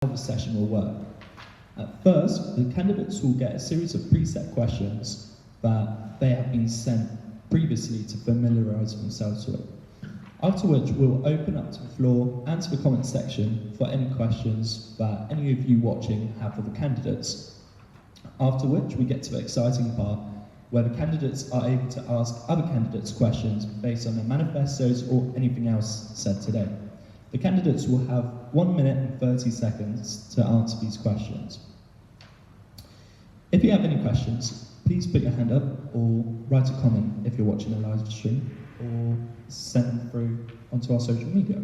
how the session will work. At first, the candidates will get a series of preset questions that they have been sent previously to familiarise themselves with. After which, we'll open up to the floor and to the comment section for any questions that any of you watching have for the candidates. After which, we get to the exciting part, where the candidates are able to ask other candidates questions based on their manifestos or anything else said today. The candidates will have 1 minute and 30 seconds to answer these questions. If you have any questions, please put your hand up or write a comment if you're watching a live stream, or send them through onto our social media.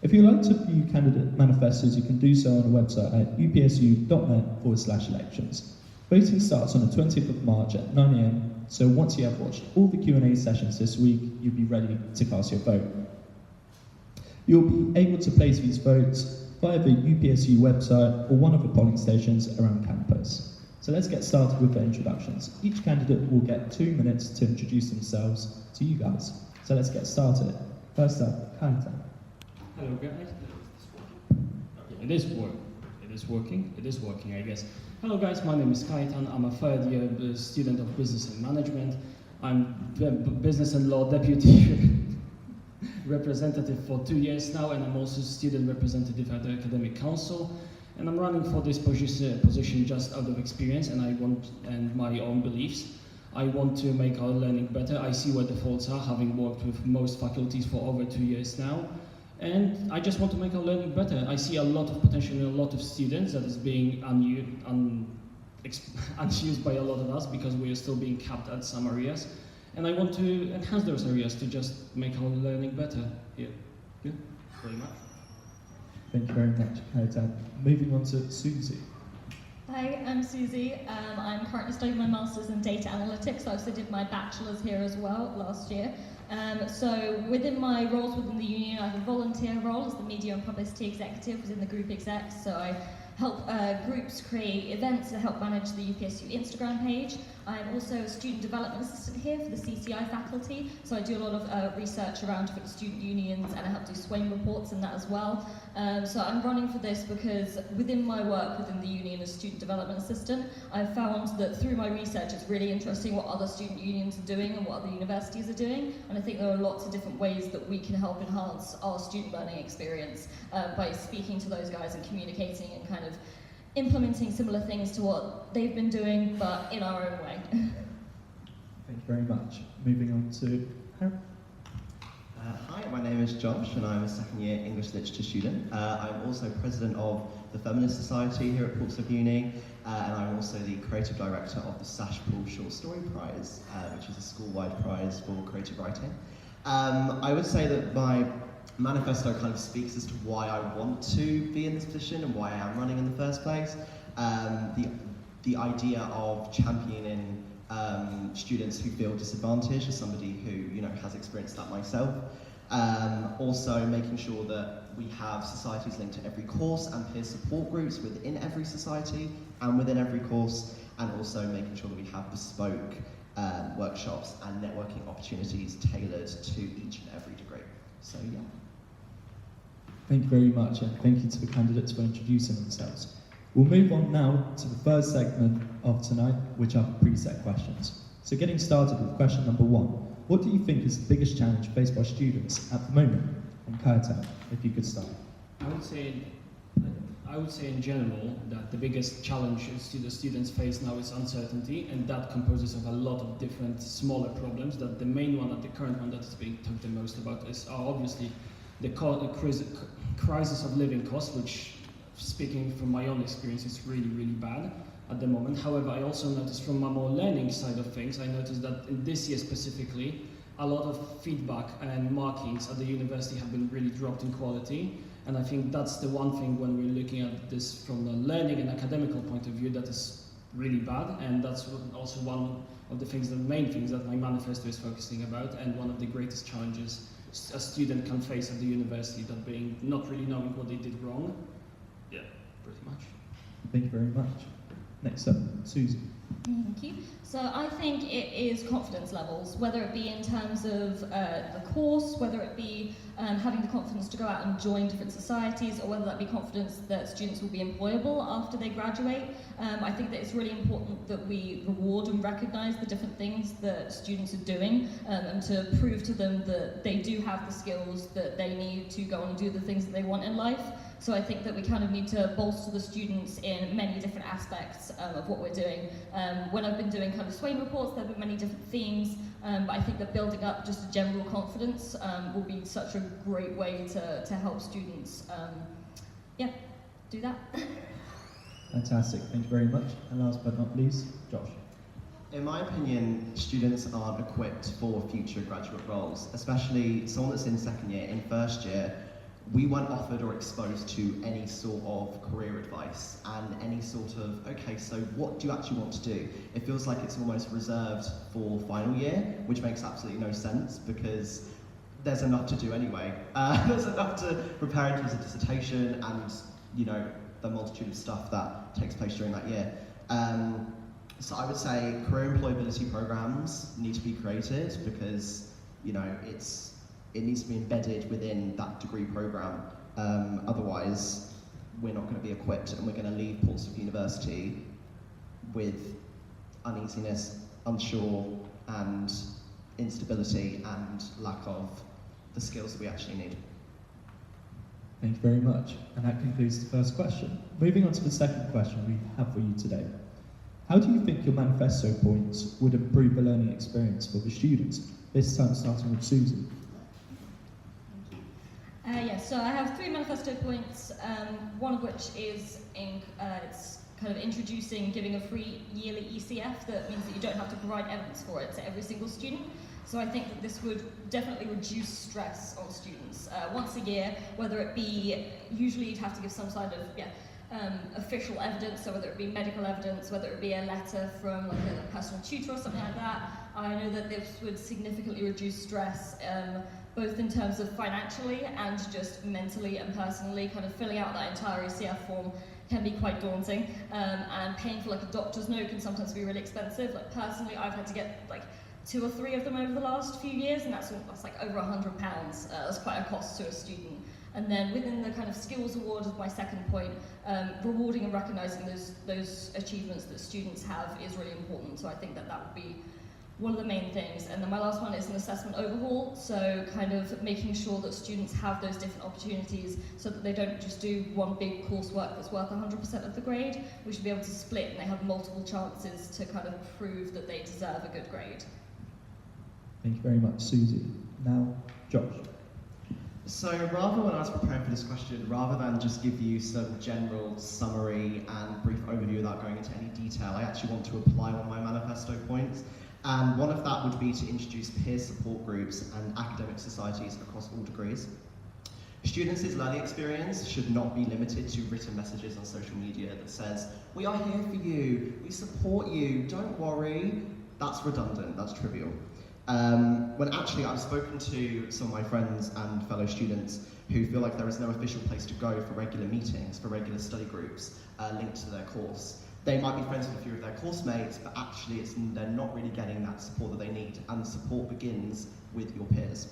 If you'd like to view candidate manifestos, you can do so on the website at upsu.net/elections. Voting starts on the 20th of March at 9 AM, so once you have watched all the Q&A sessions this week, you'll be ready to cast your vote. You'll be able to place these votes via the UPSU website or one of the polling stations around campus. So let's get started with the introductions. Each candidate will get 2 minutes to introduce themselves to you guys. So let's get started. First up, Kaita. Hello guys. It is working, I guess. Hello guys, my name is Kaitan. I'm a third year student of business and management. I'm business and law deputy representative for 2 years now, and I'm also student representative at the academic council. And I'm running for this position just out of experience and my own beliefs. I want to make our learning better. I see where the faults are, having worked with most faculties for over 2 years now. And I just want to make our learning better. I see a lot of potential in a lot of students that is being unused by a lot of us because we are still being capped at some areas. And I want to enhance those areas to just make our learning better. Yeah, very much. Thank you very much, Kaita. Moving on to Susie. Hi, I'm Susie. I'm currently studying my Masters in Data Analytics. I also did my Bachelor's here as well last year. So within my roles within the union, I have a volunteer role as the Media and Publicity Executive within the Group Exec. So I help groups create events to help manage the UPSU Instagram page. I'm also a student development assistant here for the CCI faculty, so I do a lot of research around different student unions, and I help do SWAIM reports and that as well. So I'm running for this because within my work within the union as student development assistant, I've found that through my research it's really interesting what other student unions are doing and what other universities are doing, and I think there are lots of different ways that we can help enhance our student learning experience by speaking to those guys and communicating and kind of implementing similar things to what they've been doing, but in our own way. Thank you very much. Moving on to Harry. Hi, my name is Josh and I'm a second year English literature student. I'm also president of the Feminist Society here at Portsmouth Uni, and I'm also the creative director of the Sash Pool Short Story Prize, which is a school-wide prize for creative writing. I would say that my manifesto kind of speaks as to why I want to be in this position and why I am running in the first place. The idea of championing students who feel disadvantaged, as somebody who has experienced that myself. Also making sure that we have societies linked to every course and peer support groups within every society and within every course, and also making sure that we have bespoke workshops and networking opportunities tailored to each and every degree. So yeah. Thank you very much, and thank you to the candidates for introducing themselves. We'll move on now to the first segment of tonight, which are preset questions. So getting started with question number 1. What do you think is the biggest challenge faced by students at the moment? And Kaita, if you could start. I would say in general that the biggest challenge the students face now is uncertainty, and that composes of a lot of different smaller problems. That the main one, the current one that is being talked the most about, is obviously the crisis of living costs, which, speaking from my own experience, is really, really bad at the moment. However, I also noticed from a more learning side of things, I noticed that in this year specifically, a lot of feedback and markings at the university have been really dropped in quality. And I think that's the one thing when we're looking at this from a learning and academical point of view that is really bad. And that's also one of the things, the main things that my manifesto is focusing about, and one of the greatest challenges a student can face at the university, that being not really knowing what they did wrong. Yeah, pretty much. Thank you very much. Next up, Susie. Thank you. So I think it is confidence levels, whether it be in terms of the course, whether it be having the confidence to go out and join different societies, or whether that be confidence that students will be employable after they graduate. I think that it's really important that we reward and recognise the different things that students are doing, and to prove to them that they do have the skills that they need to go on and do the things that they want in life. So I think that we kind of need to bolster the students in many different aspects of what we're doing. When I've been doing kind of Swain reports, there have been many different themes, but I think that building up just a general confidence will be such a great way to help students, do that. Fantastic, thank you very much. And last but not least, Josh. In my opinion, students aren't equipped for future graduate roles, especially someone that's in second year. In first year, we weren't offered or exposed to any sort of career advice and any sort of, okay, so what do you actually want to do? It feels like it's almost reserved for final year, which makes absolutely no sense because there's enough to do anyway. There's enough to prepare in terms of dissertation and, you know, the multitude of stuff that takes place during that year. So I would say career employability programs need to be created because, you know, it needs to be embedded within that degree program. Otherwise, we're not going to be equipped and we're going to leave Portsmouth University with uneasiness, unsure, and instability and lack of the skills that we actually need. Thank you very much. And that concludes the first question. Moving on to the second question we have for you today. How do you think your manifesto points would improve the learning experience for the students? This time starting with Susie. Yes, so I have 3 manifesto points, one of which is it's kind of introducing giving a free yearly ECF that means that you don't have to provide evidence for it to every single student. So I think that this would definitely reduce stress on students. Once a year, whether it be, usually you'd have to give some sort of official evidence, so whether it be medical evidence, whether it be a letter from like a personal tutor or something like that. I know that this would significantly reduce stress, both in terms of financially and just mentally and personally. Kind of filling out that entire ECF form can be quite daunting, and paying for like a doctor's note can sometimes be really expensive. Like personally, I've had to get like 2 or 3 of them over the last few years, and that's like over £100. That's quite a cost to a student. And then within the kind of skills award as my second point, rewarding and recognising those achievements that students have is really important. So I think that would be one of the main things. And then my last one is an assessment overhaul. So kind of making sure that students have those different opportunities so that they don't just do one big coursework that's worth 100% of the grade. We should be able to split and they have multiple chances to kind of prove that they deserve a good grade. Thank you very much, Susie. Now, Josh. So rather when I was preparing for this question, rather than just give you some general summary and brief overview without going into any detail, I actually want to apply one of my manifesto points. And one of that would be to introduce peer support groups and academic societies across all degrees. Students' learning experience should not be limited to written messages on social media that says, "We are here for you, we support you, don't worry." That's redundant, that's trivial. When actually I've spoken to some of my friends and fellow students who feel like there is no official place to go for regular meetings, for regular study groups linked to their course. They might be friends with a few of their course mates, but actually they're not really getting that support that they need, and support begins with your peers.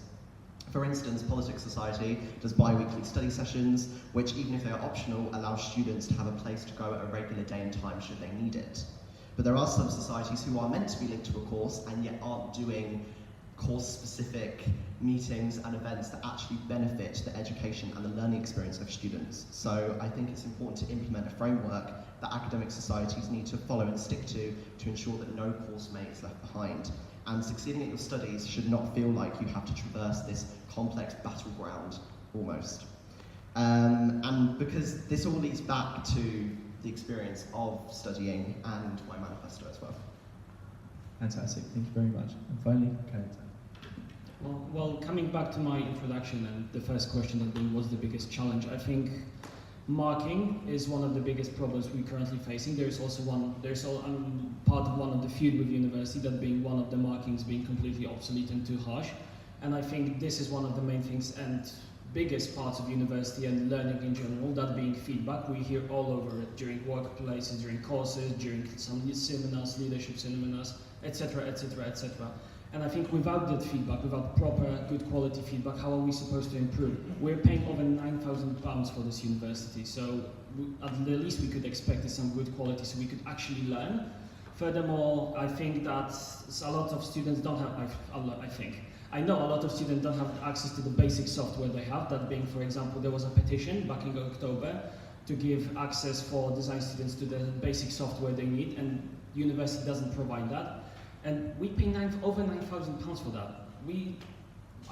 For instance, Politics Society does bi-weekly study sessions, which even if they are optional, allow students to have a place to go at a regular day and time should they need it. But there are some societies who are meant to be linked to a course and yet aren't doing course-specific meetings and events that actually benefit the education and the learning experience of students. So I think it's important to implement a framework that academic societies need to follow and stick to ensure that no course mate is left behind. And succeeding at your studies should not feel like you have to traverse this complex battleground, almost. And because this all leads back to the experience of studying and my manifesto as well. Fantastic, thank you very much. And finally, Karen. Well, coming back to my introduction and the first question that was the biggest challenge, I think marking is one of the biggest problems we're currently facing. There's also part of one of the feud with university, that being one of the markings being completely obsolete and too harsh. And I think this is one of the main things, and biggest parts of university and learning in general, that being feedback. We hear all over it during workplaces, during courses, during some seminars, leadership seminars, etc., etc., etc. And I think without that feedback, without proper, good quality feedback, how are we supposed to improve? We're paying over £9,000 for this university, so at the least we could expect is some good quality so we could actually learn. Furthermore, I think that a lot of students don't have, I know a lot of students don't have access to the basic software they have, that being, for example, there was a petition back in October to give access for design students to the basic software they need, and university doesn't provide that. And we pay over £9,000 for that.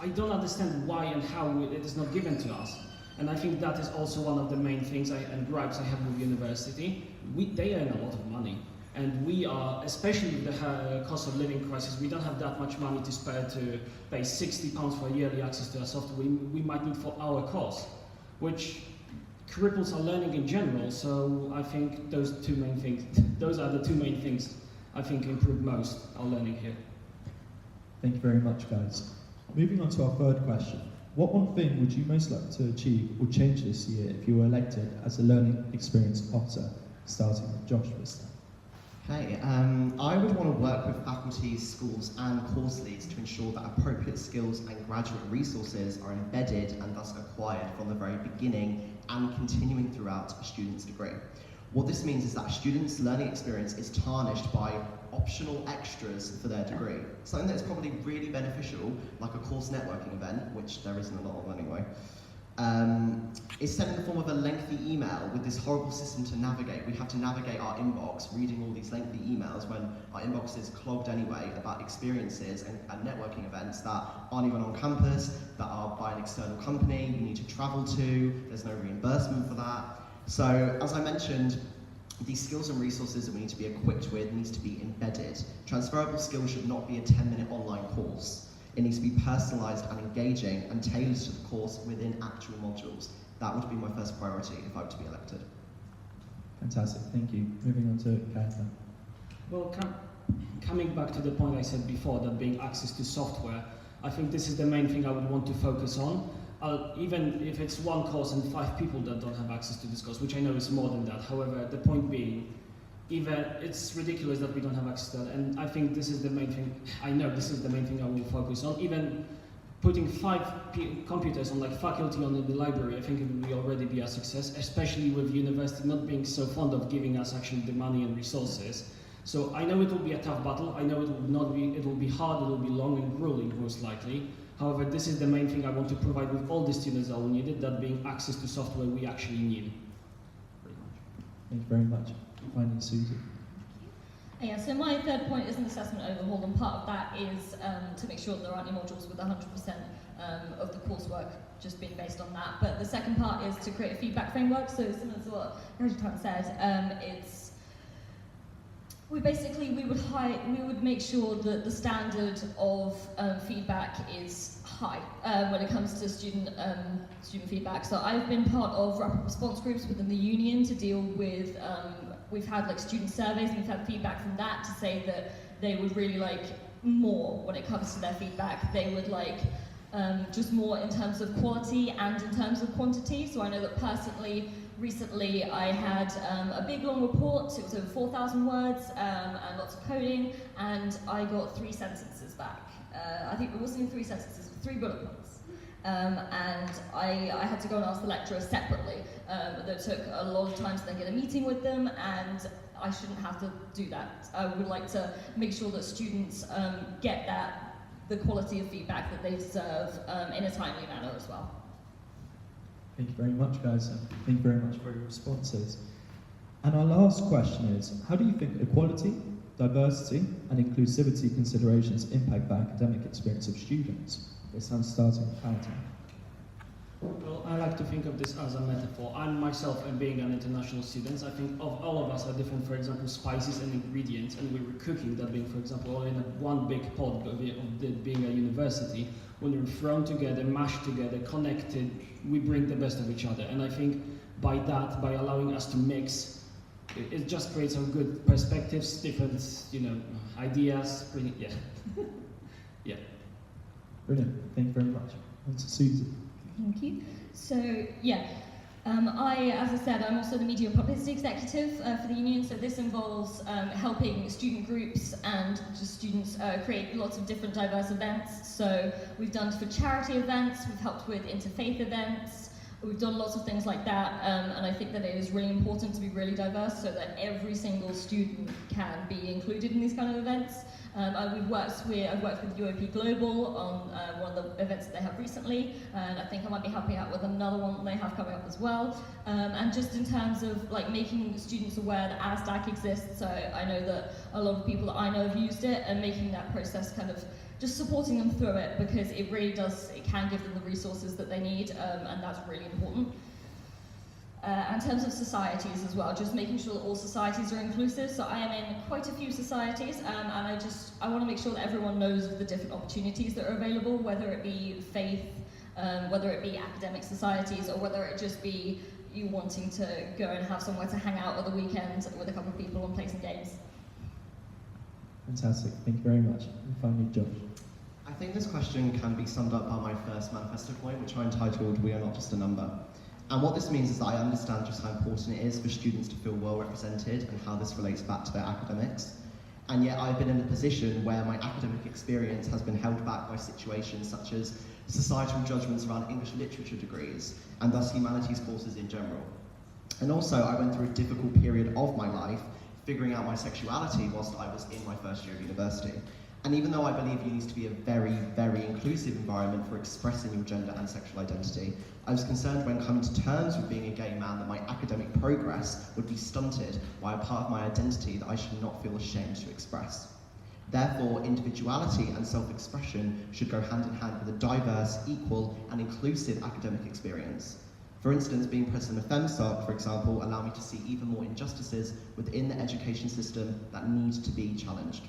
I don't understand why and how it is not given to us. And I think that is also one of the main things and gripes I have with university. They earn a lot of money. And we are, especially with the cost of living crisis, we don't have that much money to spare to pay £60 for yearly access to our software we might need for our course, which cripples our learning in general. So I think those are the two main things I think improve most our learning here. Thank you very much, guys. Moving on to our third question. What one thing would you most like to achieve or change this year if you were elected as a learning experience officer, starting with Josh this time? Okay, I would want to work with faculties, schools and course leads to ensure that appropriate skills and graduate resources are embedded and thus acquired from the very beginning and continuing throughout a student's degree. What this means is that a student's learning experience is tarnished by optional extras for their degree. Something that's probably really beneficial, like a course networking event, which there isn't a lot of anyway, is sent in the form of a lengthy email with this horrible system to navigate. We have to navigate our inbox, reading all these lengthy emails when our inbox is clogged anyway about experiences and networking events that aren't even on campus, that are by an external company, you need to travel to, there's no reimbursement for that. So, as I mentioned, these skills and resources that we need to be equipped with needs to be embedded. Transferable skills should not be a 10-minute online course. It needs to be personalised and engaging and tailored to the course within actual modules. That would be my first priority if I were to be elected. Fantastic, thank you. Moving on to Kath. Well, coming back to the point I said before, that being access to software, I think this is the main thing I would want to focus on. Even if it's one course and 5 people that don't have access to this course, which I know is more than that. However, the point being, even it's ridiculous that we don't have access to that, and I think this is the main thing. I know this is the main thing I will focus on. Even putting 5 computers on like faculty on in the library, I think it will already be a success, especially with university not being so fond of giving us actually the money and resources. So I know it will be a tough battle. I know it will be hard, it will be long and grueling most likely. However, this is the main thing I want to provide with all the students that will need it, that being access to software we actually need. Thank you very much. Finally, Susie. Yeah, so my third point is an assessment overhaul, and part of that is to make sure that there aren't any modules with 100% of the coursework just being based on that. But the second part is to create a feedback framework. So similar to what Rajatan said, we would make sure that the standard of feedback is high when it comes to student feedback. So I've been part of rapid response groups within the union to deal with. We've had like student surveys and we've had feedback from that to say that they would really like more when it comes to their feedback. They would like just more in terms of quality and in terms of quantity. So I know that personally, recently I had a big long report. It was over 4,000 words and lots of coding, and I got 3 sentences back. I think it wasn't even 3 sentences, 3 bullet points. And I had to go and ask the lecturer separately. That took a lot of time to then get a meeting with them, and I shouldn't have to do that. I would like to make sure that students get the quality of feedback that they deserve in a timely manner as well. Thank you very much, guys. And thank you very much for your responses. And our last question is, how do you think equality, diversity, and inclusivity considerations impact the academic experience of students? This sounds starting with Valentine. Well, I like to think of this as a metaphor. I'm myself, and being an international student, I think of all of us are different, for example, spices and ingredients, and we were cooking that being, for example, all in one big pot of being a university. When we're thrown together, mashed together, connected, we bring the best of each other. And I think by allowing us to mix, it just creates some good perspectives, different, ideas. Yeah. Brilliant. Thank you very much. On to Susie. Thank you. So, yeah, as I said, I'm also the Media and Publicity Executive for the union, so this involves helping student groups and just students create lots of different diverse events. So we've done for charity events, we've helped with interfaith events, we've done lots of things like that, and I think that it is really important to be really diverse so that every single student can be included in these kind of events. I've worked with UOP Global on one of the events that they have recently, and I think I might be helping out with another one that they have coming up as well. And just in terms of like making students aware that ASDAC exists, so I know that a lot of people that I know have used it, and making that process kind of just supporting them through it, because it really does, it can give them the resources that they need, and that's really important. In terms of societies as well, just making sure that all societies are inclusive. So I am in quite a few societies, and I want to make sure that everyone knows of the different opportunities that are available, whether it be faith, whether it be academic societies, or whether it just be you wanting to go and have somewhere to hang out at the weekend with a couple of people and play some games. Fantastic, thank you very much. And finally, Josh. I think this question can be summed up by my first manifesto point, which I entitled "We Are Not Just a Number." And what this means is that I understand just how important it is for students to feel well represented and how this relates back to their academics. And yet I've been in a position where my academic experience has been held back by situations such as societal judgments around English literature degrees, and thus humanities courses in general. And also I went through a difficult period of my life figuring out my sexuality whilst I was in my first year of university. And even though I believe uni to be a very, very inclusive environment for expressing your gender and sexual identity, I was concerned when coming to terms with being a gay man that my academic progress would be stunted by a part of my identity that I should not feel ashamed to express. Therefore, individuality and self-expression should go hand in hand with a diverse, equal, and inclusive academic experience. For instance, being president of FEMSARC, for example, allowed me to see even more injustices within the education system that need to be challenged.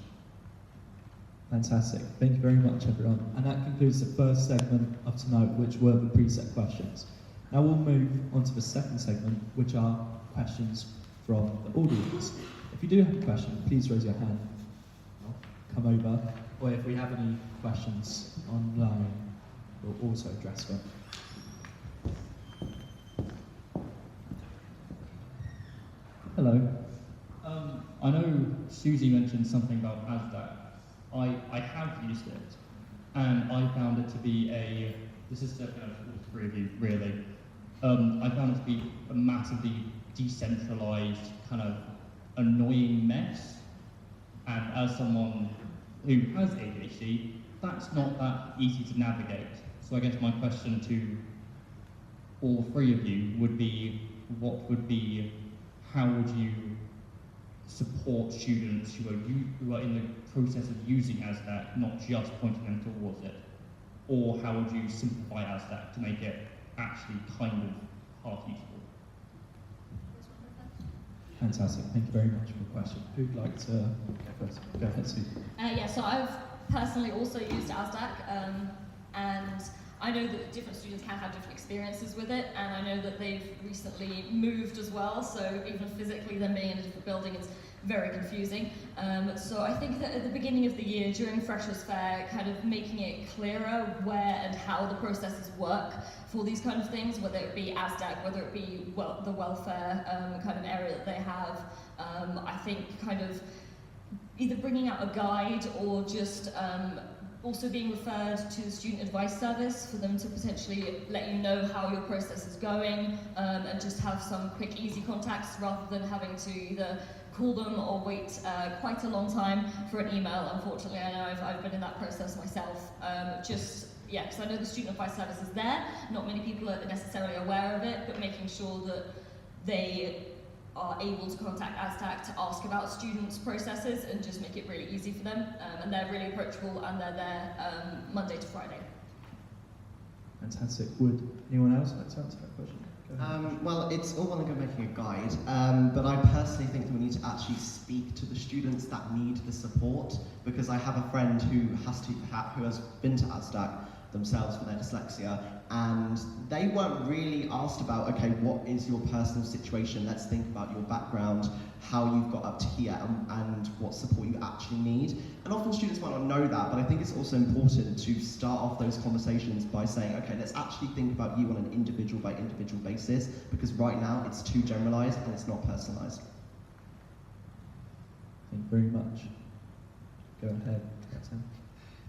Fantastic. Thank you very much, everyone. And that concludes the first segment of tonight, which were the preset questions. Now we'll move on to the second segment, which are questions from the audience. If you do have a question, please raise your hand. I'll come over. Or if we have any questions online, we'll also address them. Hello. I know Susie mentioned something about ASDAC. I have used it, and I found it to be this is for all three of you, really. I found it to be a massively decentralized, kind of annoying mess. And as someone who has ADHD, that's not that easy to navigate. So I guess my question to all three of you would be, how would you support students who are in the process of using ASDAC, not just pointing them towards it? Or how would you simplify ASDAC to make it actually kind of half useful? Fantastic, thank you very much for the question. Who'd like to go first? Go ahead, Susie. Yeah, so I've personally also used ASDAC, and I know that different students can have different experiences with it, and I know that they've recently moved as well, so even physically them being in a different building is very confusing. So I think that at the beginning of the year, during Freshers' Fair, kind of making it clearer where and how the processes work for these kind of things, whether it be ASDAC, whether it be the welfare kind of area that they have. I think kind of either bringing out a guide or just also being referred to the student advice service for them to potentially let you know how your process is going, and just have some quick, easy contacts rather than having to either call them or wait quite a long time for an email. Unfortunately, I know I've been in that process myself. Yeah, because I know the student advice service is there. Not many people are necessarily aware of it, but making sure that they are able to contact ASDAC to ask about students' processes and just make it really easy for them. And they're really approachable, and they're there Monday to Friday. Fantastic. Would anyone else like to answer that question? Well, it's all well and good making a guide, but I personally think that we need to actually speak to the students that need the support, because I have a friend who has been to ASDAC, themselves for their dyslexia, and they weren't really asked about, okay, what is your personal situation? Let's think about your background, how you've got up to here, and what support you actually need. And often students might not know that, but I think it's also important to start off those conversations by saying, okay, let's actually think about you on an individual by individual basis, because right now it's too generalised and it's not personalised. Thank you very much. Go ahead, Captain.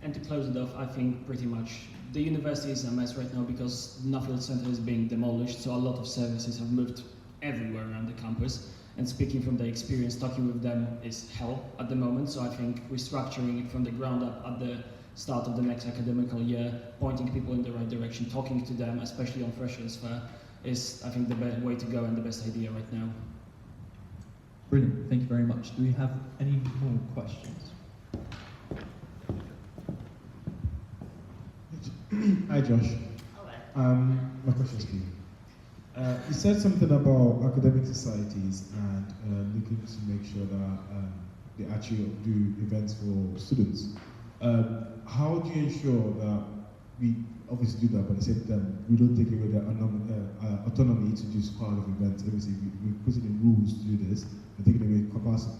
And to close it off, I think pretty much the university is a mess right now because Nuffield Centre is being demolished, so a lot of services have moved everywhere around the campus. And speaking from the experience, talking with them is hell at the moment, so I think restructuring it from the ground up at the start of the next academical year, pointing people in the right direction, talking to them, especially on Freshers' Fair, is, I think, the best way to go and the best idea right now. Brilliant, thank you very much. Do we have any more questions? Hi Josh. My question is for you. You said something about academic societies and looking to make sure that they actually do events for students. How do you ensure that we obviously do that, but at the same time we don't take away the autonomy to do part of events? Obviously, we're putting in rules to do this and taking away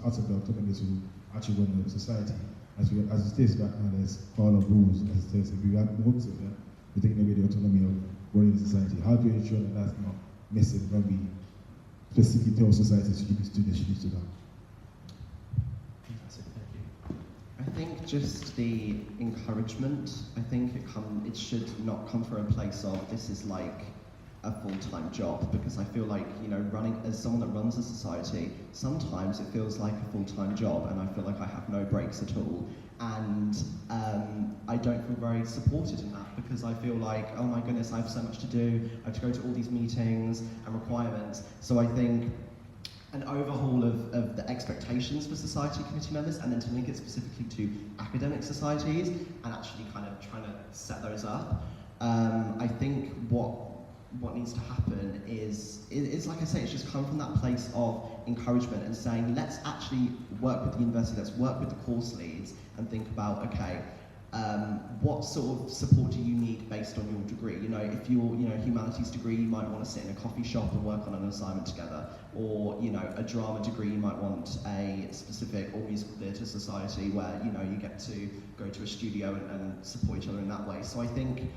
out of the autonomy to actually run the society. As it is right now, there's a lot of rules. As it is, if we have most of them, we're taking away the autonomy of running the society. How do you ensure that that's not missing when we specifically tell society to give students should do that? Fantastic, thank you. I think just the encouragement, I think it should not come from a place of this is like a full-time job, because I feel like, you know, running as someone that runs a society, sometimes it feels like a full-time job and I feel like I have no breaks at all, and I don't feel very supported in that, because I feel like, oh my goodness, I have so much to do, I have to go to all these meetings and requirements. So I think an overhaul of the expectations for society committee members, and then to link it specifically to academic societies and actually kind of trying to set those up. I think what needs to happen is like I say, it's just come from that place of encouragement and saying, let's actually work with the university, let's work with the course leads and think about, okay, what sort of support do you need based on your degree? You know, if you're, you know, humanities degree, you might want to sit in a coffee shop and work on an assignment together. Or, you know, a drama degree, you might want a specific or musical theatre society where, you know, you get to go to a studio and support each other in that way. So I think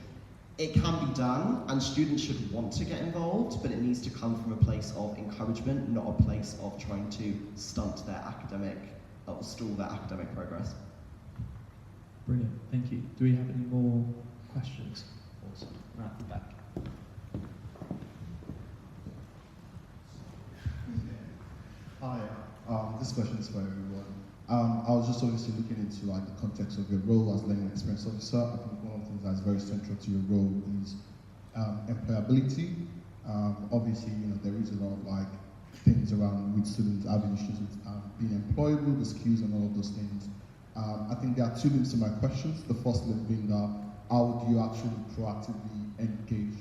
it can be done, and students should want to get involved, but it needs to come from a place of encouragement, not a place of trying to stunt their academic, or stall their academic progress. Brilliant, thank you. Do we have any more questions? Awesome, right at the back. Hi, this question is for everyone. I was just obviously looking into like the context of your role as learning experience officer. I think one of the things that's very central to your role is employability. Obviously, you know, there is a lot of like things around with students having issues with being employable, the skills and all of those things. I think there are two links to my questions. The first link being that how do you actually proactively engage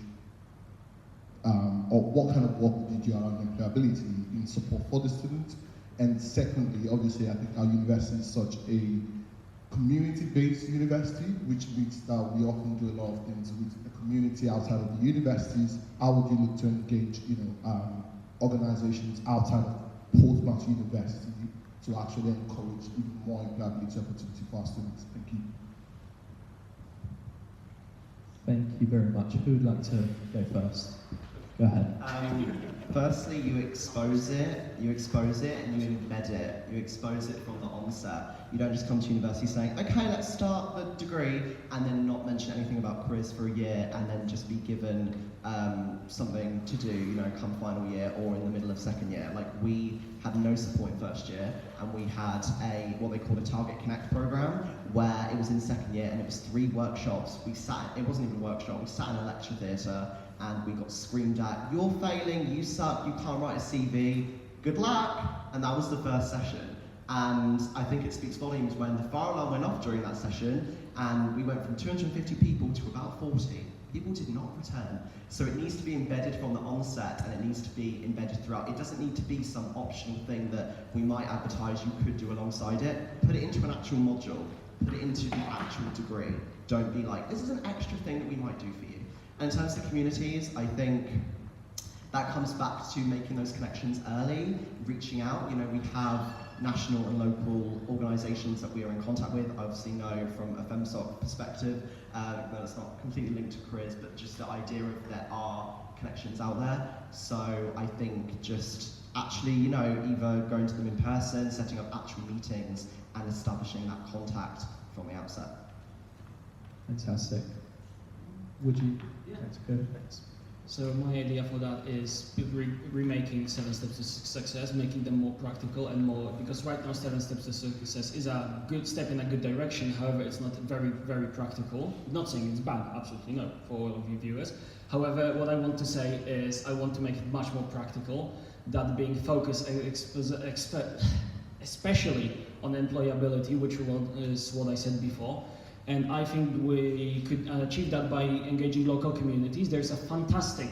or what kind of work would you do around employability in support for the students? And secondly, obviously, I think our university is such a community-based university, which means that we often do a lot of things with the community outside of the universities. How would you look to engage, you know, organizations outside of Portsmouth University to actually encourage even more employability opportunity for our students? Thank you. Thank you very much. Who would like to go first? Go ahead. Firstly, you expose it, and you embed it. You expose it from the onset. You don't just come to university saying, okay, let's start the degree, and then not mention anything about careers for a year, and then just be given something to do, you know, come final year or in the middle of second year. Like, we had no support in first year, and we had what they call a Target Connect program, where it was in second year, and it was 3 workshops. It wasn't even a workshop, we sat in a lecture theatre, and we got screamed at, you're failing, you suck, you can't write a CV, good luck. And that was the first session. And I think it speaks volumes when the fire alarm went off during that session, and we went from 250 people to about 40. People did not return. So it needs to be embedded from the onset, and it needs to be embedded throughout. It doesn't need to be some optional thing that we might advertise you could do alongside it. Put it into an actual module. put it into the actual degree. Don't be like, this is an extra thing that we might do for you. And in terms of communities, I think that comes back to making those connections early, reaching out. You know, we have national and local organisations that we are in contact with. I obviously know from a FemSoc perspective, that it's not completely linked to careers, but just the idea of there are connections out there. So I think just actually, you know, either going to them in person, setting up actual meetings, and establishing that contact from the outset. Fantastic. Would you? Yeah. That's good. Thanks. So my idea for that is remaking 7 Steps to Success, making them more practical and more, because right now 7 Steps to Success is a good step in a good direction, however it's not very, very practical. Not saying it's bad, absolutely no, for all of you viewers. However, what I want to say is I want to make it much more practical, that being focused especially on employability, which is what I said before. And I think we could achieve that by engaging local communities. There's a fantastic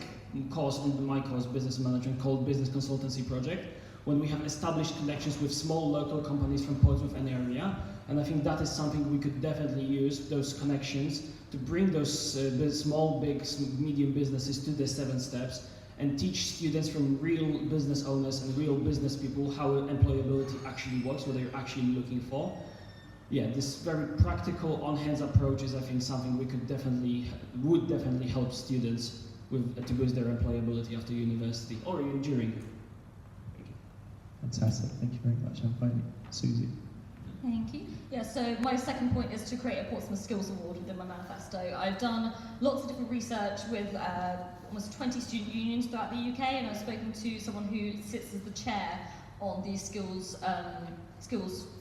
course on my course, Business Management, called Business Consultancy Project, when we have established connections with small local companies from Portsmouth and area. And I think that is something we could definitely use, those connections, to bring those small, big, medium businesses to the 7 steps and teach students from real business owners and real business people how employability actually works, what they're actually looking for. Yeah, this very practical, on-hands approach is, I think, something we would definitely help students to boost their employability after university or even during. Thank you. Fantastic. Thank you very much. And finally, Susie. Thank you. Yeah, so my second point is to create a Portsmouth Skills Award within my manifesto. I've done lots of different research with almost 20 student unions throughout the UK, and I've spoken to someone who sits as the chair on the skills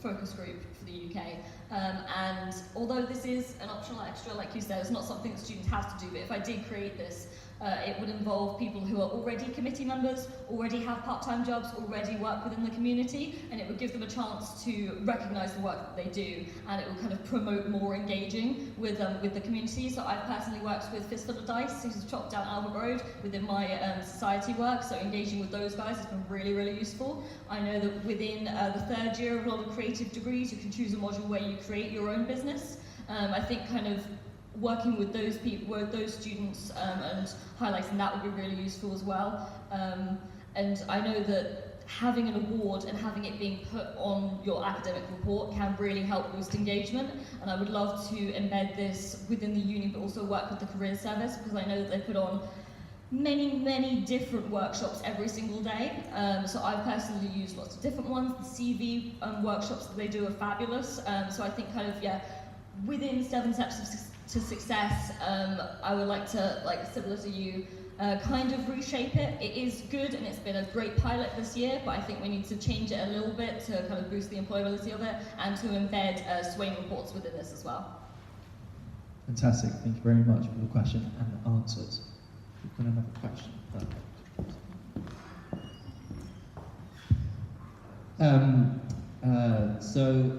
focus group for the UK. And although this is an optional extra, like you said, it's not something that students have to do, but if I did create this, it would involve people who are already committee members, already have part-time jobs, already work within the community, and it would give them a chance to recognise the work that they do, and it will kind of promote more engaging with the community. So I've personally worked with Fistful of Dice, who's chopped down Albert Road, within my society work, so engaging with those guys has been really, really useful. I know that within the third year of a lot of creative degrees, you can choose a module where you create your own business. I think kind of working with those people, with those students, and highlighting that would be really useful as well. And I know that having an award and having it being put on your academic report can really help boost engagement, and I would love to embed this within the uni, but also work with the careers service, because I know that they put on many different workshops every single day. So I've personally used lots of different ones. The CV workshops that they do are fabulous. So I think kind of, yeah, within 7 Steps to Success, I would like to, like similar to you, kind of reshape it. It is good and it's been a great pilot this year, but I think we need to change it a little bit to kind of boost the employability of it and to embed swaying reports within this as well. Fantastic. Thank you very much for the question and the answers. We've got another question. So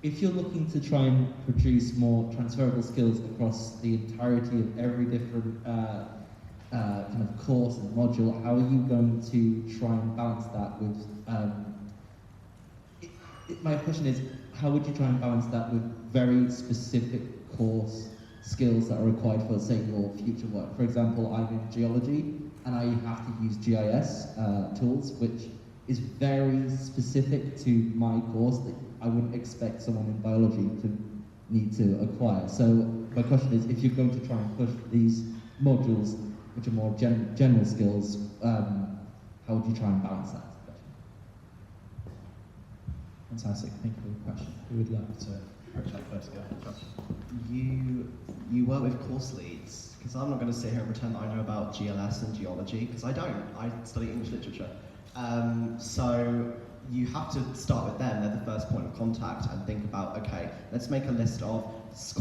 if you're looking to try and produce more transferable skills across the entirety of every different kind of course and module, how are you going to try and balance that with, my question is, how would you try and balance that with very specific course skills that are required for, say, your future work? For example, I'm in geology and I have to use GIS tools, which is very specific to my course that I wouldn't expect someone in biology to need to acquire. So my question is, if you're going to try and push these modules, which are more general skills, how would you try and balance that? Fantastic. Thank you for the question. Who would like to approach that first? You work with course leads, because I'm not going to sit here and pretend that I know about GLS and geology, because I don't. I study English literature. So you have to start with them. They're the first point of contact, and think about, okay, let's make a list of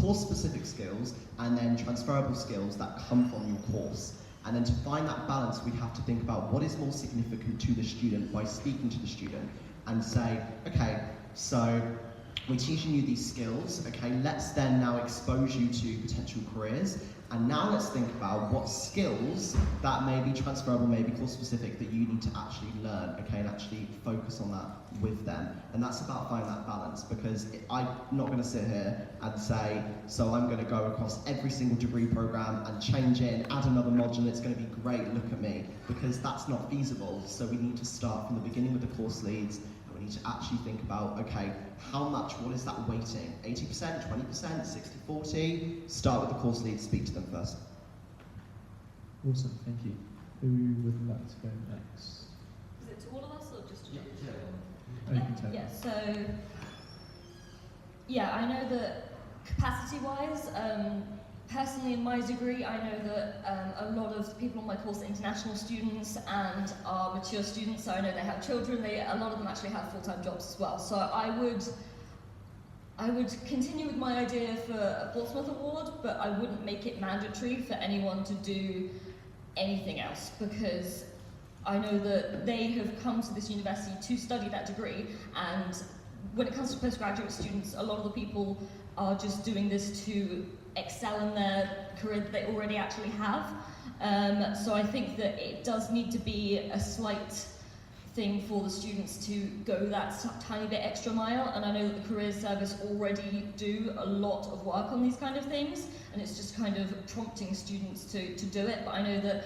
course-specific skills and then transferable skills that come from your course. And then to find that balance, we have to think about what is more significant to the student by speaking to the student and say, okay, so we're teaching you these skills, okay, let's then now expose you to potential careers And now let's think about what skills that may be transferable, may be course specific, that you need to actually learn, okay, and actually focus on that with them. And that's about finding that balance, because I'm not going to sit here and say, so I'm going to go across every single degree program and change it and add another module, it's going to be great, look at me, because that's not feasible. So we need to start from the beginning with the course leads, and we need to actually think about, okay, how much, what is that weighting? 80%, 20%, 60-40? Start with the course leads, speak to them first. Awesome, thank you. Who would like to go next? Is it to all of us or just to you? Oh, you can tell. Yeah, so, yeah, I know that capacity-wise, personally in my degree, I know that a lot of the people on my course are international students and are mature students, so I know they have children, a lot of them actually have full-time jobs as well. So I would continue with my idea for a Portsmouth Award, but I wouldn't make it mandatory for anyone to do anything else, because I know that they have come to this university to study that degree, and when it comes to postgraduate students, a lot of the people are just doing this to excel in their career that they already actually have. So I think that it does need to be a slight thing for the students to go that tiny bit extra mile, and I know that the careers service already do a lot of work on these kind of things, and it's just kind of prompting students to do it. But I know that,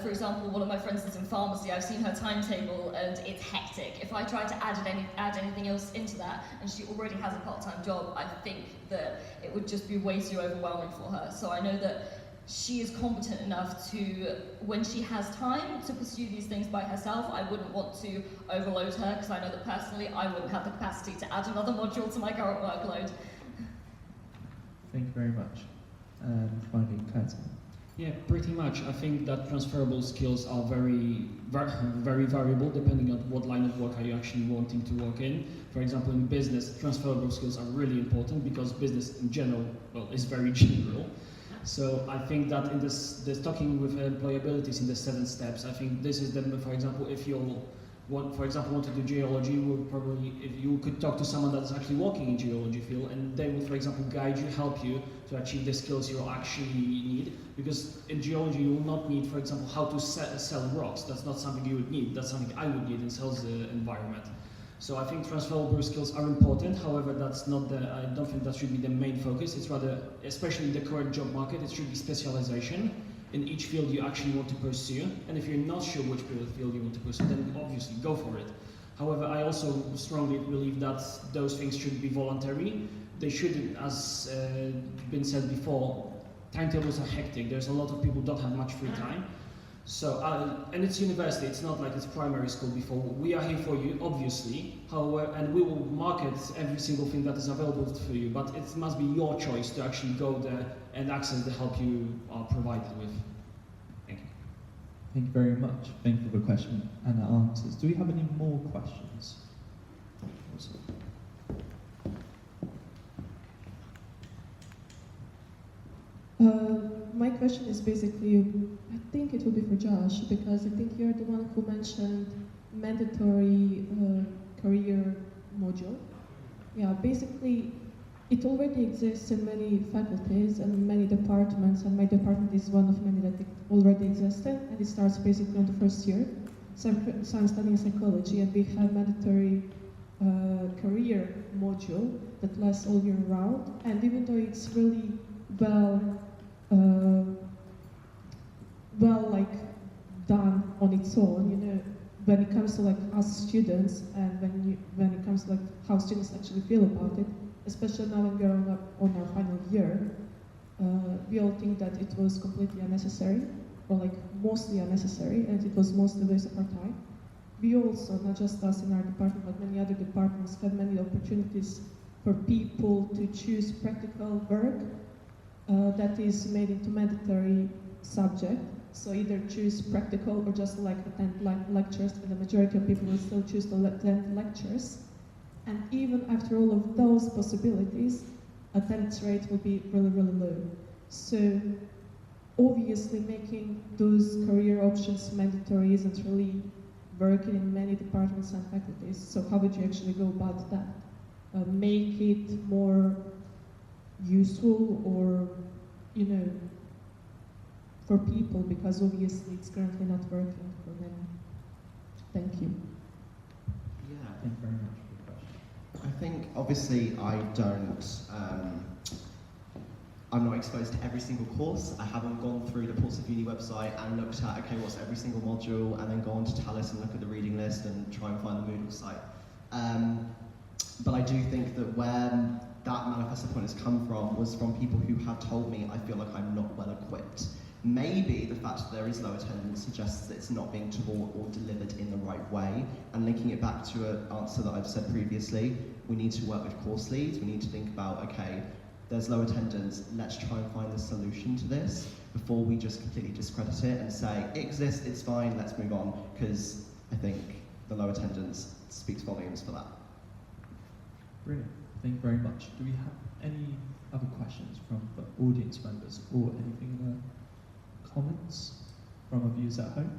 for example, one of my friends is in pharmacy. I've seen her timetable and it's hectic. If I try to add anything else into that, and she already has a part-time job, I think that it would just be way too overwhelming for her. So I know that she is competent enough to, when she has time to pursue these things by herself, I wouldn't want to overload her, because I know that personally I wouldn't have the capacity to add another module to my current workload. Thank you very much. And finally, Curtin. Yeah, pretty much. I think that transferable skills are very variable depending on what line of work are you actually wanting to work in. For example, in business, transferable skills are really important because business in general, well, is very general. So I think that in this talking with employabilities in the 7 steps, I think this is the, for example, if you want to do geology, would probably, if you could talk to someone that's actually working in geology field, and they would, for example, guide you, help you to achieve the skills you actually need. Because in geology, you will not need, for example, how to sell rocks. That's not something you would need. That's something I would need in sales environment. So I think transferable skills are important. However, that's not I don't think that should be the main focus. It's rather, especially in the current job market, it should be specialization in each field you actually want to pursue. And if you're not sure which field you want to pursue, then obviously go for it. However, I also strongly believe that those things should be voluntary. They shouldn't, as been said before, timetables are hectic. There's a lot of people who don't have much free time. So, and it's university, it's not like it's primary school before. We are here for you, obviously, however, and we will market every single thing that is available for you, but it must be your choice to actually go there and access the help you are provided with. Thank you. Thank you very much. Thank you for the question and the answers. Do we have any more questions? Awesome. My question is basically, I think it will be for Josh, because I think you're the one who mentioned mandatory career module. Yeah, basically, it already exists in many faculties and many departments, and my department is one of many that it already existed, and it starts basically on the first year. So I'm studying psychology, and we have mandatory career module that lasts all year round, and even though it's really well like done on its own, you know, when it comes to like us students, and when it comes to like how students actually feel about it, especially now when we're on our final year, we all think that it was completely unnecessary, or like mostly unnecessary, and it was mostly a waste of our time. We also, not just us in our department, but many other departments, have many opportunities for people to choose practical work that is made into mandatory subject. So either choose practical or just like attend lectures, and the majority of people will still choose to attend lectures. And even after all of those possibilities, attendance rate will be really, really low. So obviously making those career options mandatory isn't really working in many departments and faculties. So how would you actually go about that? Make it more useful, or, you know, for people, because obviously it's currently not working for them. Thank you. Yeah. Thank you very much for the question. I think obviously I don't, I'm not exposed to every single course. I haven't gone through the Ports of Uni website and looked at, okay, what's every single module, and then go on to Tallis and look at the reading list and try and find the Moodle site. But I do think that where that manifesto point has come from was from people who have told me I feel like I'm not well equipped. Maybe the fact that there is low attendance suggests that it's not being taught or delivered in the right way. And linking it back to an answer that I've said previously, we need to work with course leads. We need to think about, okay, there's low attendance, let's try and find the solution to this before we just completely discredit it and say, it exists, it's fine, let's move on, because I think the low attendance speaks volumes for that. Brilliant. Thank you very much. Do we have any other questions from the audience members or anything in the comments from our viewers at home?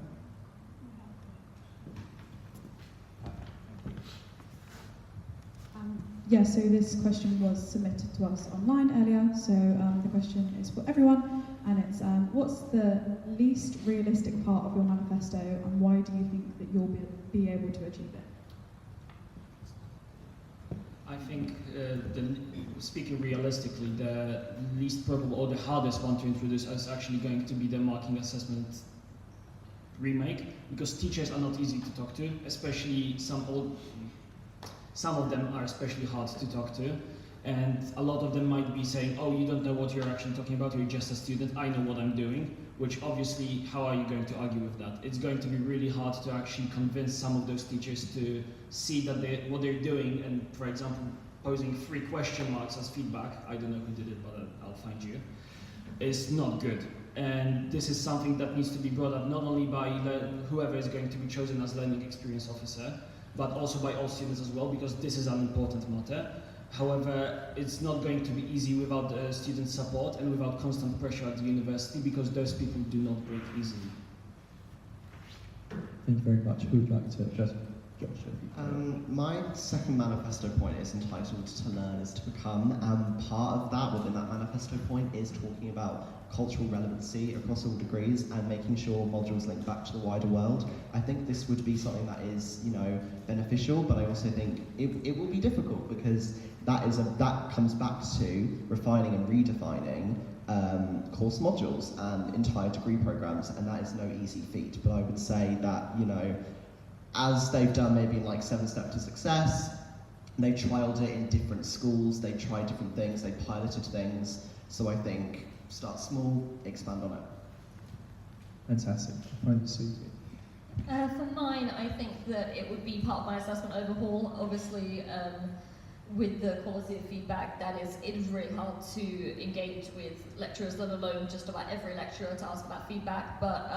Yeah, so this question was submitted to us online earlier, so the question is for everyone, and it's what's the least realistic part of your manifesto, and why do you think that you'll be able to achieve it? I think, speaking realistically, the least probable or the hardest one to introduce is actually going to be the marking assessment remake, because teachers are not easy to talk to, especially some of them are especially hard to talk to, and a lot of them might be saying, oh, you don't know what you're actually talking about, you're just a student, I know what I'm doing, which obviously, how are you going to argue with that? It's going to be really hard to actually convince some of those teachers to see that what they're doing, and for example, posing 3 question marks as feedback, I don't know who did it, but I'll find you, is not good. And this is something that needs to be brought up not only by whoever is going to be chosen as learning experience officer, but also by all students as well, because this is an important matter. However, it's not going to be easy without student support and without constant pressure at the university, because those people do not break easily. Thank you very much. Who would like to address Josh? My second manifesto point is entitled To Learn is to Become, and part of that within that manifesto point is talking about cultural relevancy across all degrees and making sure modules link back to the wider world. I think this would be something that is, beneficial, but I also think it will be difficult, because that comes back to refining and redefining course modules and entire degree programs, and that is no easy feat. But I would say that, as they've done maybe in like 7 Steps to Success, they trialed it in different schools, they tried different things, they piloted things. So I think start small, expand on it. Fantastic. Right, Susie. For mine, I think that it would be part of my assessment overhaul. Obviously, with the quality of feedback, it is really hard to engage with lecturers, let alone just about every lecturer to ask about feedback. But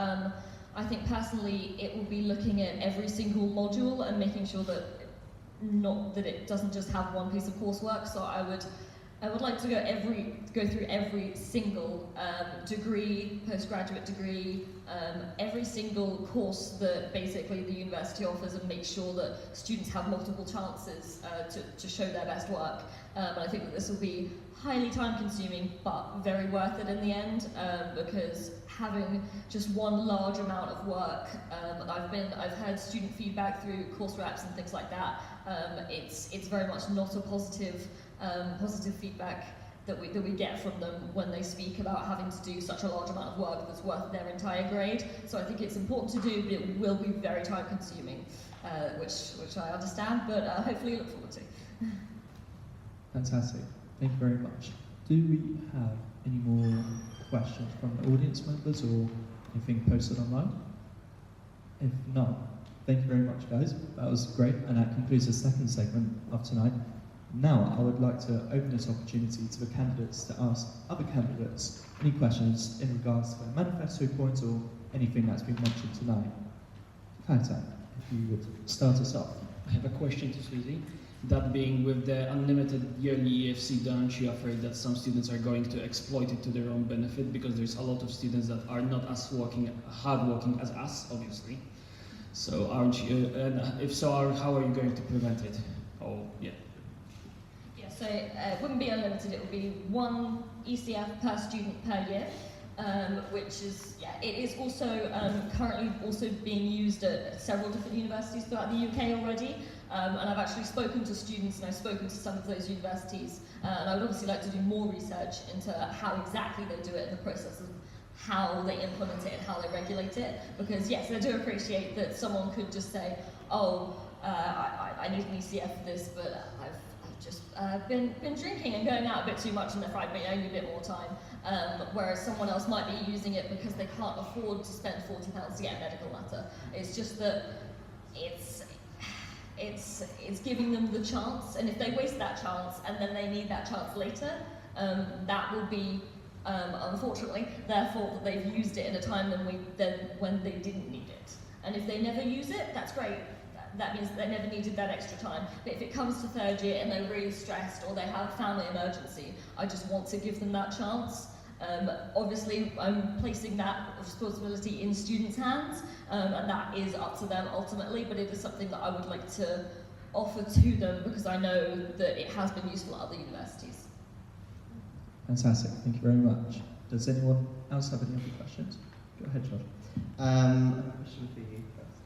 I think personally, it will be looking at every single module and making sure that it doesn't just have one piece of coursework. So I would like to go through every single degree, postgraduate degree, every single course that basically the university offers, and make sure that students have multiple chances to show their best work. And I think that this will be highly time-consuming, but very worth it in the end, because having just one large amount of work, I've heard student feedback through course reps and things like that. It's very much not a positive feedback that we get from them when they speak about having to do such a large amount of work that's worth their entire grade. So I think it's important to do, but it will be very time consuming, which I understand, but hopefully look forward to. Fantastic. Thank you very much. Do we have any more questions from the audience members or anything posted online? If not, thank you very much, guys. That was great, and that concludes the second segment of tonight. Now, I would like to open this opportunity to the candidates to ask other candidates any questions in regards to their manifesto points or anything that's been mentioned tonight. Kaita, if you would start us off. I have a question to Susie. That being, with the unlimited yearly EFC, aren't you afraid that some students are going to exploit it to their own benefit? Because there's a lot of students that are not as hardworking as us, obviously. So aren't you, and if so, how are you going to prevent it? Oh, yeah. So it wouldn't be unlimited, it would be 1 ECF per student per year. which is, yeah, it is also currently also being used at several different universities throughout the UK already. And I've actually spoken to students, and I've spoken to some of those universities, and I would obviously like to do more research into how exactly they do it and the process of how they implement it and how they regulate it. Because yes, I do appreciate that someone could just say, oh, I need an ECF for this, but I've just been drinking and going out a bit too much, and therefore I need a bit more time. Whereas someone else might be using it because they can't afford to spend £40 to get a medical letter. It's just that it's giving them the chance, and if they waste that chance and then they need that chance later, that will be unfortunately their fault that they've used it in a time when they didn't need it. And if they never use it, that's great. That means they never needed that extra time. But if it comes to third year and they're really stressed or they have a family emergency, I just want to give them that chance. Obviously, I'm placing that responsibility in students' hands, and that is up to them ultimately, but it is something that I would like to offer to them because I know that it has been useful at other universities. Fantastic, thank you very much. Does anyone else have any other questions? Go ahead, Josh. Question for you first.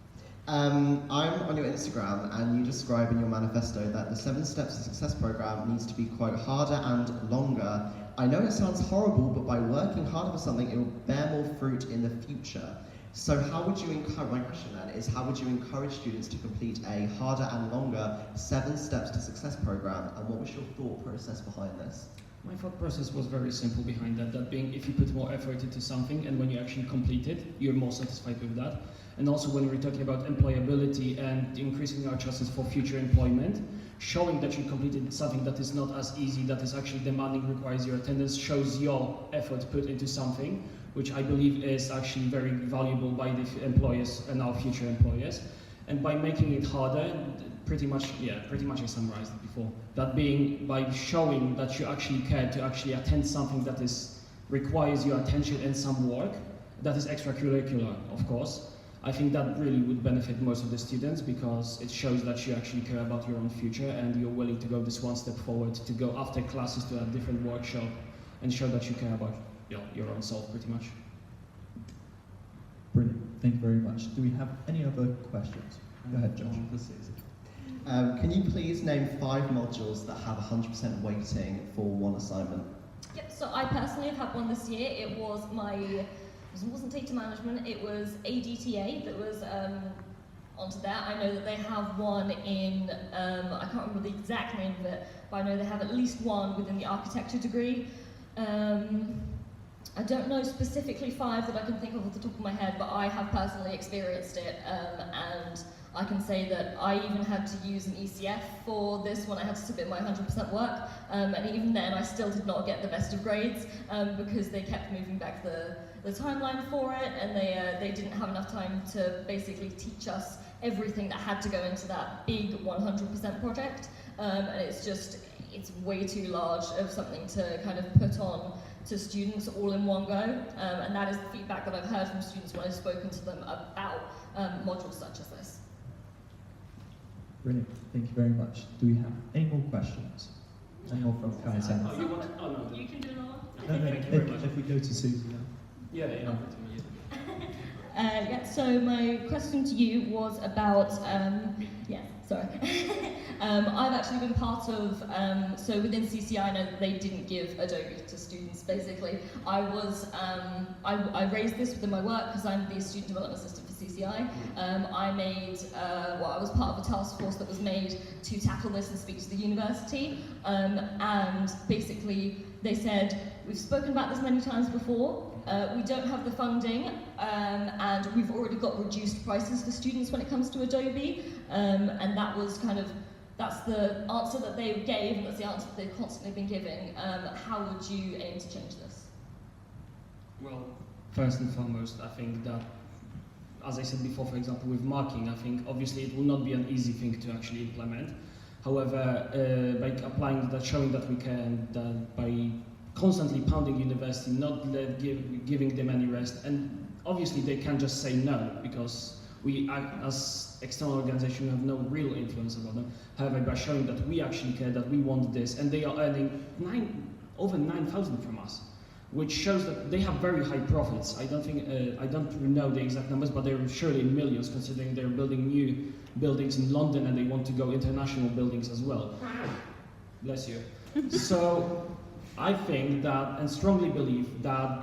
I'm on your Instagram, and you describe in your manifesto that the 7 Steps to Success program needs to be, quote, harder and longer. I know it sounds horrible, but by working harder for something, it will bear more fruit in the future. So how would you encourage, my question then is, how would you encourage students to complete a harder and longer 7 Steps to Success program, and what was your thought process behind this? My thought process was very simple behind that, that being if you put more effort into something and when you actually complete it, you're more satisfied with that. And also when we're talking about employability and increasing our chances for future employment, showing that you completed something that is not as easy, that is actually demanding, requires your attendance, shows your effort put into something, which I believe is actually very valuable by the employers and our future employers. And by making it harder, pretty much I summarized it before. That being by showing that you actually care to actually attend something that requires your attention and some work, that is extracurricular, of course. I think that really would benefit most of the students because it shows that you actually care about your own future and you're willing to go this one step forward, to go after classes to a different workshop and show that you care about your own self pretty much. Brilliant, thank you very much. Do we have any other questions? Go ahead, Josh. Can you please name 5 modules that have 100% weighting for one assignment? Yep, so I personally have had one this year. It wasn't data management, it was ADTA that was onto that. I know that they have one in, I can't remember the exact name of it, but I know they have at least one within the architecture degree. I don't know specifically 5 that I can think of off the top of my head, but I have personally experienced it, and I can say that I even had to use an ECF for this when I had to submit my 100% work, and even then I still did not get the best of grades because they kept moving back the timeline for it, and they didn't have enough time to basically teach us everything that had to go into that big 100% project, and it's way too large of something to kind of put on to students all in one go, and that is the feedback that I've heard from students when I've spoken to them about modules such as this. Brilliant, thank you very much. Do we have any more questions? Any more from Kaizen? Oh, you want to? Oh, no. You can do another one. No, Thank you very much. if we go to Susie now. Yeah. So my question to you was about, I've actually been part of, so within CCI I know that they didn't give Adobe to students basically. I raised this within my work because I'm the student development assistant for CCI. I was part of a task force that was made to tackle this and speak to the university, and basically they said, we've spoken about this many times before, we don't have the funding, and we've already got reduced prices for students when it comes to Adobe, and that's the answer that they gave, and that's the answer that they've constantly been giving. How would you aim to change this? Well, first and foremost, I think that, as I said before, for example, with marking, I think obviously it will not be an easy thing to actually implement. However, by applying that, showing that we can, by constantly pounding university, not giving them any rest, and obviously they can't just say no, because we, as external organization, have no real influence over them. However, by showing that we actually care, that we want this, and they are earning over 9,000 from us, which shows that they have very high profits. I don't know the exact numbers, but they're surely in millions, considering they're building new buildings in London and they want to go international buildings as well. Bless you. So I think that, and strongly believe that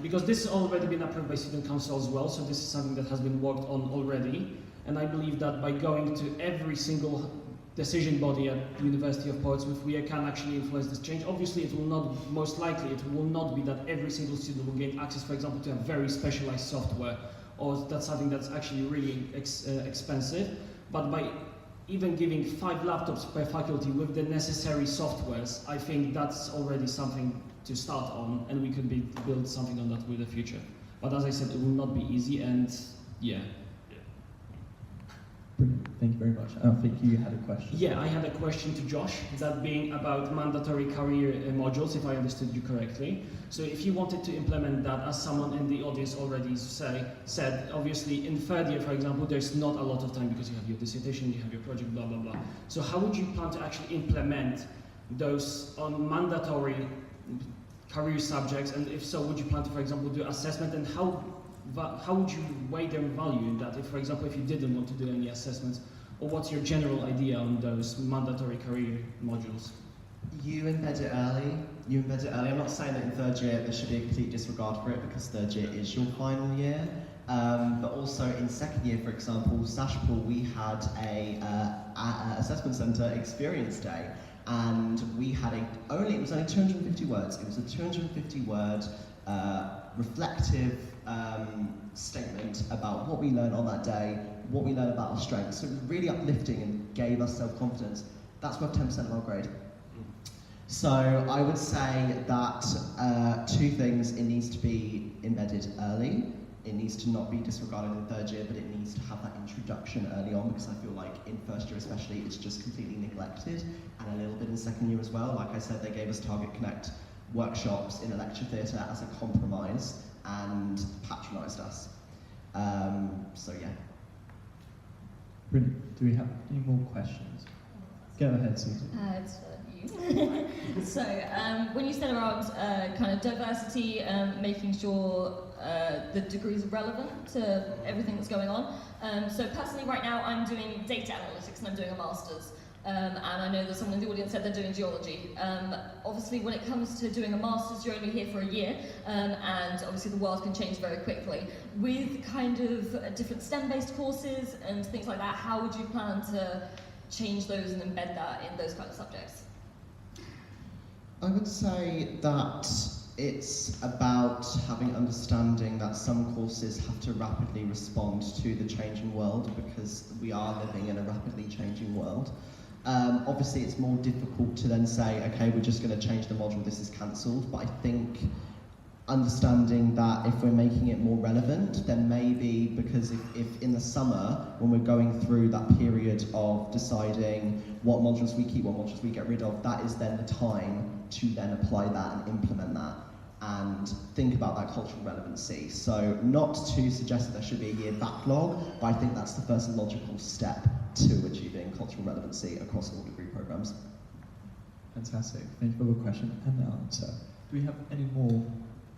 because this has already been approved by Student Council as well, so this is something that has been worked on already, and I believe that by going to every single decision body at the University of Portsmouth, we can actually influence this change. Obviously, it will not, most likely, it will not be that every single student will gain access, for example, to a very specialized software, or that's something that's actually really expensive, but by even giving 5 laptops per faculty with the necessary softwares, I think that's already something to start on, and we could build something on that with the future. But as I said, it will not be easy, and yeah. Brilliant. Thank you very much. I think you had a question. Yeah, I had a question to Josh, that being about mandatory career modules, if I understood you correctly. So if you wanted to implement that, as someone in the audience already said, obviously in third year, for example, there's not a lot of time because you have your dissertation, you have your project, blah, blah, blah. So how would you plan to actually implement those on mandatory career subjects? And if so, would you plan to, for example, do assessment, and how would you weigh their value in that? If, for example, if you didn't want to do any assessments, or what's your general idea on those mandatory career modules? You embed it early. I'm not saying that in third year there should be a complete disregard for it, because third year is your final year. But also in second year, for example, Sashpool, we had a assessment centre experience day, and we had it was only 250 words. It was a 250 word reflective statement about what we learned on that day, what we learned about our strengths. So it was really uplifting and gave us self-confidence. That's worth 10% of our grade. So I would say that 2 things: it needs to be embedded early, it needs to not be disregarded in third year, but it needs to have that introduction early on, because I feel like in first year especially, it's just completely neglected, and a little bit in second year as well. Like I said, they gave us Target Connect workshops in a lecture theatre as a compromise and patronised us. So yeah. Brilliant. Do we have any more questions? Go ahead, Susan. It's for you. So when you said around kind of diversity, making sure the degrees are relevant to everything that's going on. So personally right now I'm doing data analytics and I'm doing a master's. And I know that someone in the audience said they're doing geology. Obviously, when it comes to doing a master's, you're only here for a year, and obviously the world can change very quickly. With kind of different STEM-based courses and things like that, how would you plan to change those and embed that in those kind of subjects? I would say that it's about having understanding that some courses have to rapidly respond to the changing world, because we are living in a rapidly changing world. Obviously, it's more difficult to then say, okay, we're just going to change the module, this is cancelled, but I think understanding that if we're making it more relevant, then maybe, because if in the summer, when we're going through that period of deciding what modules we keep, what modules we get rid of, that is then the time to then apply that and implement that and think about that cultural relevancy. So not to suggest that there should be a year backlog, but I think that's the first logical step to achieving cultural relevancy across all degree programs. Fantastic. Thank you for the question and the answer. Do we have any more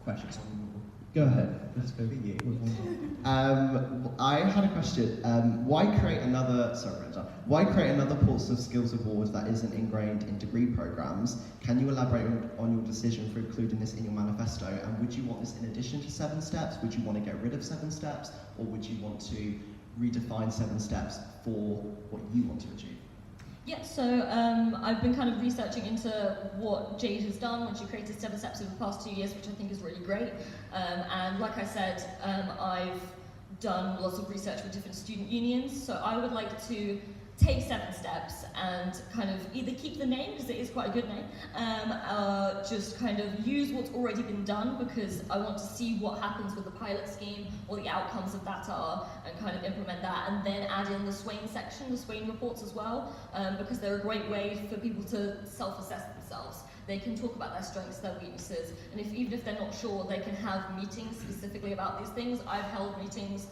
questions? Go ahead. Let's go with one more. I had a question. Why create another Portsmouth Skills Award that isn't ingrained in degree programs? Can you elaborate on your decision for including this in your manifesto? And would you want this in addition to 7 steps? Would you want to get rid of 7 steps? Or would you want to redefine 7 steps for what you want to achieve? Yeah, so I've been kind of researching into what Jade has done when she created 7 steps over the past 2 years, which I think is really great. And like I said, I've done lots of research with different student unions, so I would like to take 7 steps and kind of either keep the name, because it is quite a good name, just kind of use what's already been done, because I want to see what happens with the pilot scheme, what the outcomes of that are, and kind of implement that, and then add in the Swain section, the Swain reports as well, because they're a great way for people to self-assess themselves. They can talk about their strengths, their weaknesses, and even if they're not sure, they can have meetings specifically about these things. I've held meetings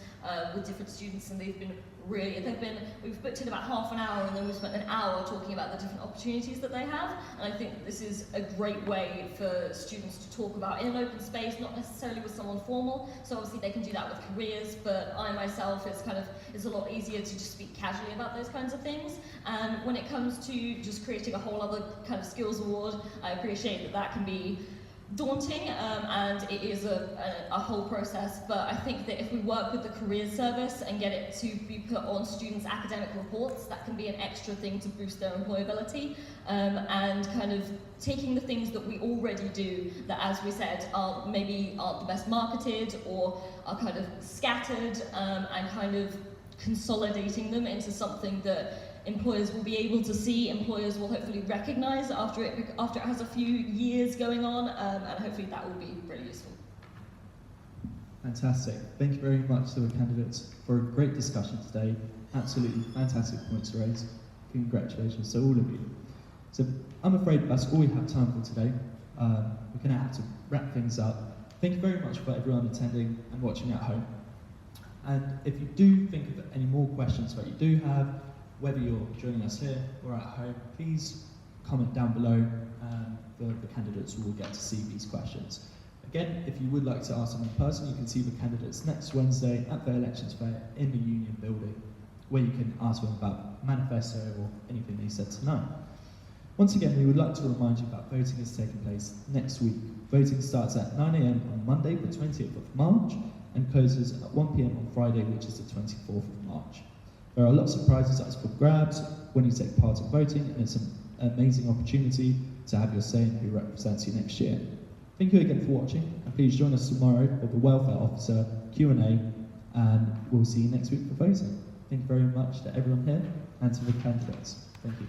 with different students, and we've booked in about half an hour, and then we've spent an hour talking about the different opportunities that they have. And I think this is a great way for students to talk about in an open space, not necessarily with someone formal. So obviously they can do that with careers, but I myself, it's a lot easier to just speak casually about those kinds of things. And when it comes to just creating a whole other kind of skills award, I appreciate that can be daunting, and it is a whole process, but I think that if we work with the careers service and get it to be put on students' academic reports, that can be an extra thing to boost their employability, and kind of taking the things that we already do that, as we said, maybe aren't the best marketed or are kind of scattered, and kind of consolidating them into something that employers will be able to see, employers will hopefully recognise after it has a few years going on, and hopefully that will be really useful. Fantastic. Thank you very much to the candidates for a great discussion today. Absolutely fantastic points raised. Congratulations to all of you. So I'm afraid that's all we have time for today. We're going to have to wrap things up. Thank you very much for everyone attending and watching at home. And if you do think of any more questions that you do have, whether you're joining us here or at home, please comment down below, and the candidates will get to see these questions. Again, if you would like to ask them in person, you can see the candidates next Wednesday at the elections fair in the Union building, where you can ask them about manifesto or anything they said tonight. Once again, we would like to remind you that voting is taking place next week. Voting starts at 9 AM on Monday, the 20th of March, and closes at 1 PM on Friday, which is the 24th of March. There are lots of prizes up for grabs when you take part in voting, and it's an amazing opportunity to have your say in who represents you next year. Thank you again for watching, and please join us tomorrow for the Welfare Officer Q&A, and we'll see you next week for voting. Thank you very much to everyone here and to the candidates. Thank you.